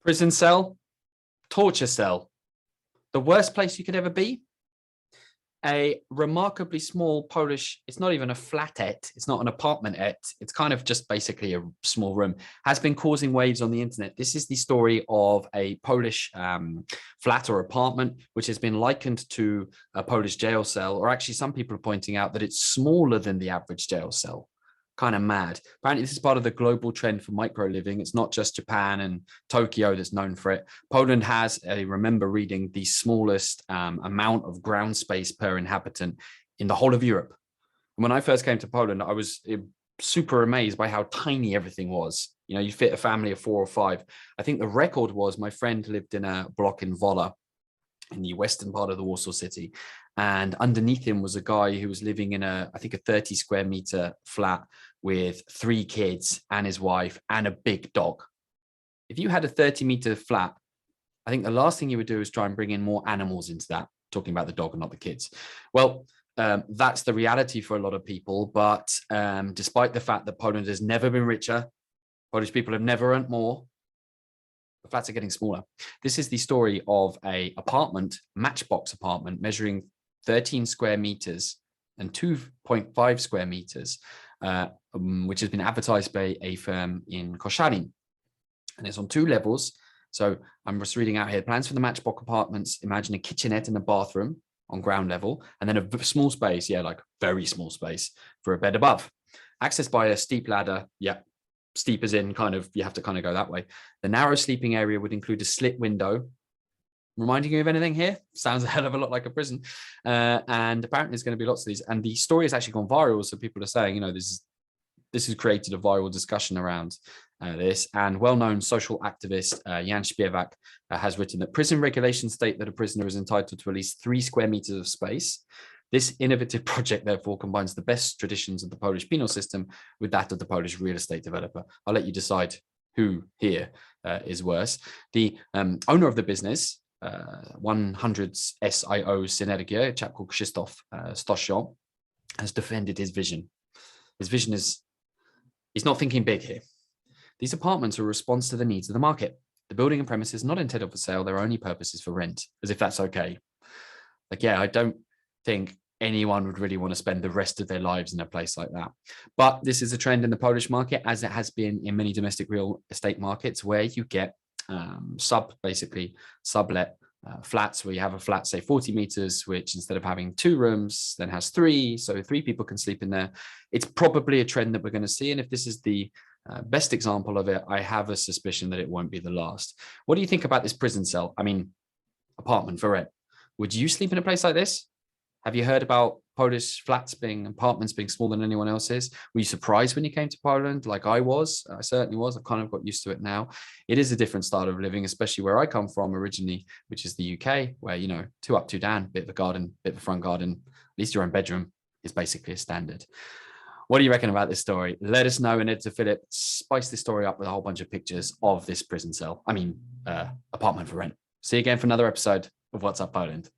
Prison cell, torture cell, the worst place you could ever be. A remarkably small Polish, it's not even a flatette, it's not an apartmentette, it's kind of just basically a small room, has been causing waves on the internet. This is the story of a Polish flat or apartment, which has been likened to a Polish jail cell, or actually some people are pointing out that it's smaller than the average jail cell. Kind of mad. Apparently, this is part of the global trend for micro living. It's not just Japan and Tokyo that's known for it. Poland has, I remember reading, the smallest amount of ground space per inhabitant in the whole of Europe. And when I first came to Poland, I was super amazed by how tiny everything was. You know, you fit a family of 4 or 5. I think the record was my friend lived in a block in Wola, in the western part of the Warsaw city. And underneath him was a guy who was living in I think a 30 square meter flat with 3 kids and his wife and a big dog. If you had a 30-meter flat, I think the last thing you would do is try and bring in more animals into that, talking about the dog and not the kids. Well, that's the reality for a lot of people. But despite the fact that Poland has never been richer, Polish people have never earned more, the flats are getting smaller. This is the story of a apartment, Matchbox apartment, measuring 13 square meters and 2.5 square meters, which has been advertised by a firm in Koszalin. And it's on 2 levels. So I'm just reading out here. Plans for the Matchbox apartments. Imagine a kitchenette and a bathroom on ground level, and then a small space, like very small space for a bed above. Accessed by a steep ladder, steep as in kind of, you have to kind of go that way. The narrow sleeping area would include a slit window. Reminding you of anything here? Sounds a hell of a lot like a prison. And apparently there's going to be lots of these. And the story has actually gone viral. So people are saying, this has created a viral discussion around this. And well-known social activist Jan Śpiewak has written that prison regulations state that a prisoner is entitled to at least 3 square meters of space. This innovative project, therefore, combines the best traditions of the Polish penal system with that of the Polish real estate developer. I'll let you decide who here is worse. The owner of the business, 100 SIO Synergia, a chap called Krzysztof Stosior, has defended his vision. His vision is, he's not thinking big here. These apartments are a response to the needs of the market. The building and premises not intended for sale, their only purpose is for rent, as if that's okay. I don't think anyone would really want to spend the rest of their lives in a place like that. But this is a trend in the Polish market, as it has been in many domestic real estate markets, where you get sublet flats, where you have a flat, say 40 meters, which instead of having 2 rooms, then has 3, so 3 people can sleep in there. It's probably a trend that we're going to see. And if this is the best example of it, I have a suspicion that it won't be the last. What do you think about this prison cell? I mean, apartment for rent. Would you sleep in a place like this? Have you heard about Polish apartments being smaller than anyone else's? Were you surprised when you came to Poland? Like I was? I certainly was. I've kind of got used to it now. It is a different style of living, especially where I come from originally, which is the UK, where, 2 up, 2 down, bit of a garden, bit of a front garden, at least your own bedroom is basically a standard. What do you reckon about this story? Let us know, and Editor Philip spice this story up with a whole bunch of pictures of this prison cell. Apartment for rent. See you again for another episode of What's Up Poland.